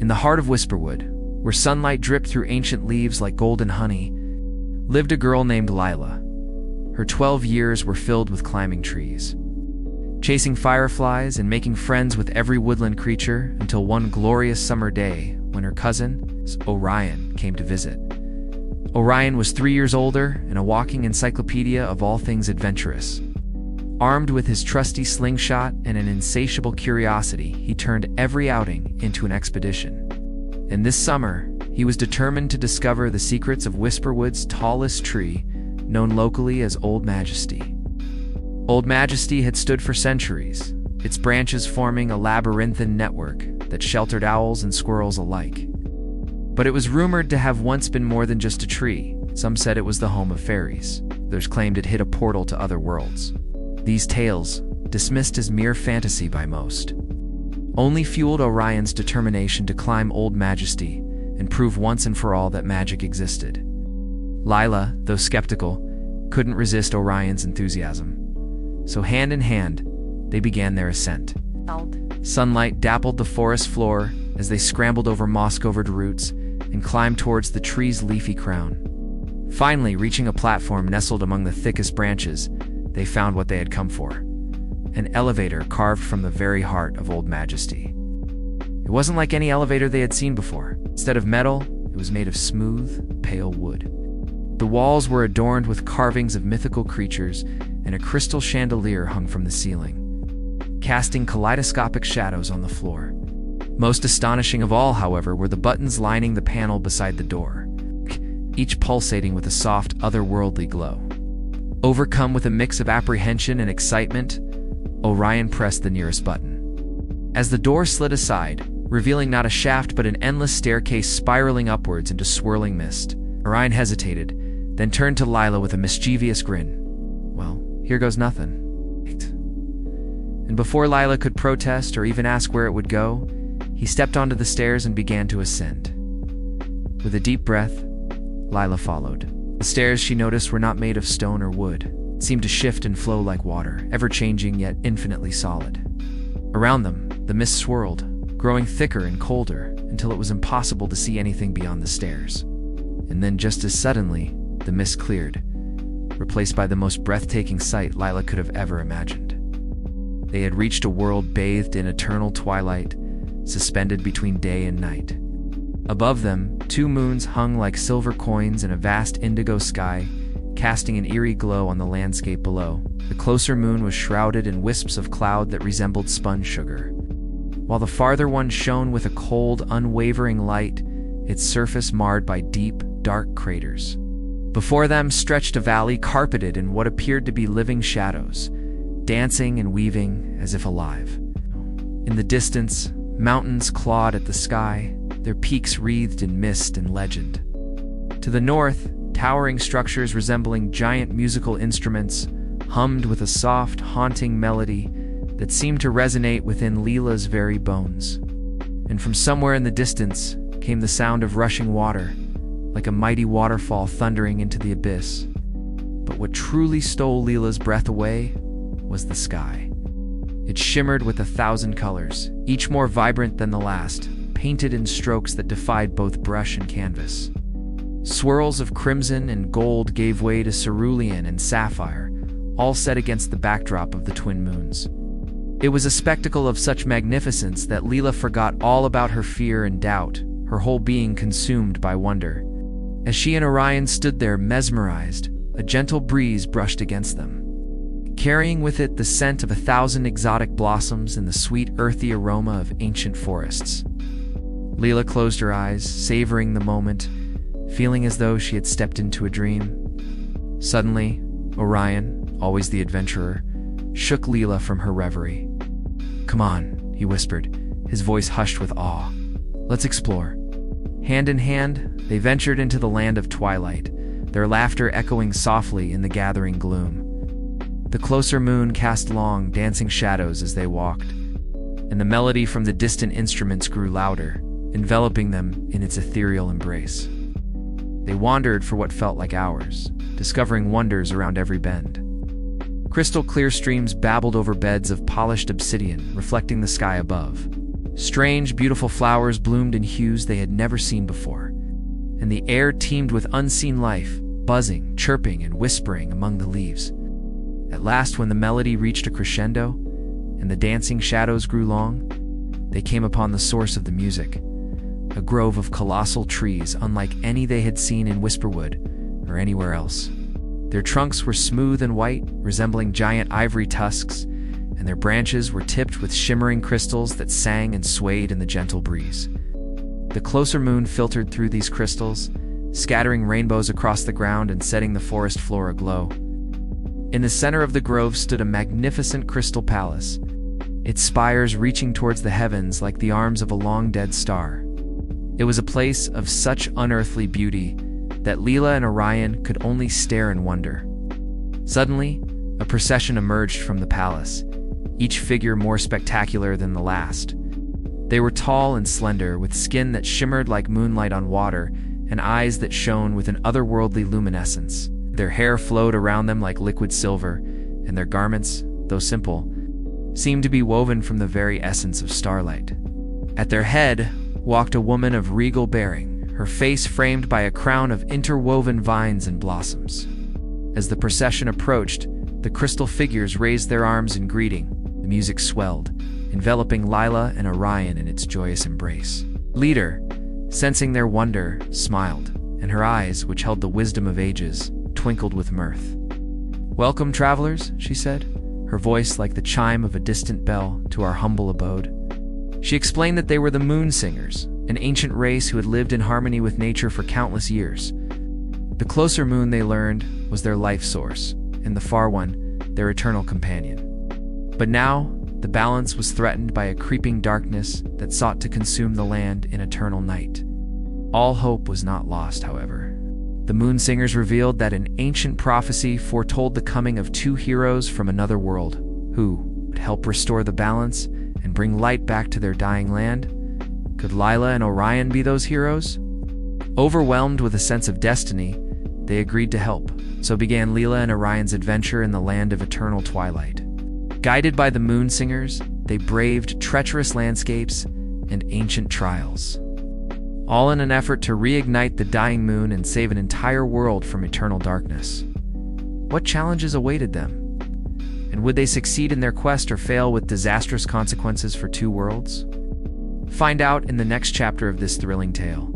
In the heart of Whisperwood, where sunlight dripped through ancient leaves like golden honey, lived a girl named Lila. Her 12 years were filled with climbing trees, chasing fireflies and making friends with every woodland creature until one glorious summer day when her cousin, Orion, came to visit. Orion was 3 years older and a walking encyclopedia of all things adventurous. Armed with his trusty slingshot and an insatiable curiosity, he turned every outing into an expedition. And this summer, he was determined to discover the secrets of Whisperwood's tallest tree, known locally as Old Majesty. Old Majesty had stood for centuries, its branches forming a labyrinthine network that sheltered owls and squirrels alike. But it was rumored to have once been more than just a tree. Some said it was the home of fairies. Others claimed it hid a portal to other worlds. These tales, dismissed as mere fantasy by most, only fueled Orion's determination to climb Old Majesty and prove once and for all that magic existed. Lila, though skeptical, couldn't resist Orion's enthusiasm. So hand in hand, they began their ascent. Sunlight dappled the forest floor as they scrambled over moss-covered roots and climbed towards the tree's leafy crown. Finally, reaching a platform nestled among the thickest branches, they found what they had come for: an elevator carved from the very heart of Old Majesty. It wasn't like any elevator they had seen before. Instead of metal, it was made of smooth, pale wood. The walls were adorned with carvings of mythical creatures, and a crystal chandelier hung from the ceiling, casting kaleidoscopic shadows on the floor. Most astonishing of all, however, were the buttons lining the panel beside the door, each pulsating with a soft, otherworldly glow. Overcome with a mix of apprehension and excitement, Orion pressed the nearest button. As the door slid aside, revealing not a shaft but an endless staircase spiraling upwards into swirling mist, Orion hesitated, then turned to Lila with a mischievous grin. "Well, here goes nothing." And before Lila could protest or even ask where it would go, he stepped onto the stairs and began to ascend. With a deep breath, Lila followed. The stairs, she noticed, were not made of stone or wood. It seemed to shift and flow like water, ever-changing yet infinitely solid. Around them, the mist swirled, growing thicker and colder until it was impossible to see anything beyond the stairs. And then, just as suddenly, the mist cleared, replaced by the most breathtaking sight Lila could have ever imagined. They had reached a world bathed in eternal twilight, suspended between day and night. Above them, 2 moons hung like silver coins in a vast indigo sky, casting an eerie glow on the landscape below. The closer moon was shrouded in wisps of cloud that resembled spun sugar, while the farther one shone with a cold, unwavering light, its surface marred by deep, dark craters. Before them stretched a valley carpeted in what appeared to be living shadows, dancing and weaving as if alive. In the distance, mountains clawed at the sky, their peaks wreathed in mist and legend. To the north, towering structures resembling giant musical instruments hummed with a soft, haunting melody that seemed to resonate within Lila's very bones. And from somewhere in the distance came the sound of rushing water, like a mighty waterfall thundering into the abyss. But what truly stole Lila's breath away was the sky. It shimmered with 1,000 colors, each more vibrant than the last, painted in strokes that defied both brush and canvas. Swirls of crimson and gold gave way to cerulean and sapphire, all set against the backdrop of the twin moons. It was a spectacle of such magnificence that Lila forgot all about her fear and doubt, her whole being consumed by wonder. As she and Orion stood there mesmerized, a gentle breeze brushed against them, carrying with it the scent of 1,000 exotic blossoms and the sweet, earthy aroma of ancient forests. Lila closed her eyes, savoring the moment, feeling as though she had stepped into a dream. Suddenly, Orion, always the adventurer, shook Lila from her reverie. "Come on," he whispered, his voice hushed with awe. "Let's explore." Hand in hand, they ventured into the land of twilight, their laughter echoing softly in the gathering gloom. The closer moon cast long, dancing shadows as they walked, and the melody from the distant instruments grew louder, enveloping them in its ethereal embrace. They wandered for what felt like hours, discovering wonders around every bend. Crystal clear streams babbled over beds of polished obsidian, reflecting the sky above. Strange, beautiful flowers bloomed in hues they had never seen before, and the air teemed with unseen life, buzzing, chirping, and whispering among the leaves. At last, when the melody reached a crescendo, and the dancing shadows grew long, they came upon the source of the music, a grove of colossal trees unlike any they had seen in Whisperwood or anywhere else. Their trunks were smooth and white, resembling giant ivory tusks, and their branches were tipped with shimmering crystals that sang and swayed in the gentle breeze. The closer moon filtered through these crystals, scattering rainbows across the ground and setting the forest floor aglow. In the center of the grove stood a magnificent crystal palace, its spires reaching towards the heavens like the arms of a long-dead star. It was a place of such unearthly beauty that Lila and Orion could only stare in wonder. Suddenly, a procession emerged from the palace, each figure more spectacular than the last. They were tall and slender, with skin that shimmered like moonlight on water and eyes that shone with an otherworldly luminescence. Their hair flowed around them like liquid silver, and their garments, though simple, seemed to be woven from the very essence of starlight. At their head walked a woman of regal bearing, her face framed by a crown of interwoven vines and blossoms. As the procession approached, the crystal figures raised their arms in greeting. The music swelled, enveloping Lila and Orion in its joyous embrace. Leader, sensing their wonder, smiled, and her eyes, which held the wisdom of ages, twinkled with mirth. "Welcome, travelers," she said, her voice like the chime of a distant bell, "to our humble abode." She explained that they were the Moon Singers, an ancient race who had lived in harmony with nature for countless years. The closer moon, they learned, was their life source, and the far one, their eternal companion. But now, the balance was threatened by a creeping darkness that sought to consume the land in eternal night. All hope was not lost, however. The Moon Singers revealed that an ancient prophecy foretold the coming of two heroes from another world, who would help restore the balance and bring light back to their dying land. Could Lila and Orion be those heroes? Overwhelmed with a sense of destiny, they agreed to help. So began Lila and Orion's adventure in the land of eternal twilight. Guided by the Moon Singers, they braved treacherous landscapes and ancient trials, all in an effort to reignite the dying moon and save an entire world from eternal darkness. What challenges awaited them? And would they succeed in their quest or fail with disastrous consequences for two worlds? Find out in the next chapter of this thrilling tale.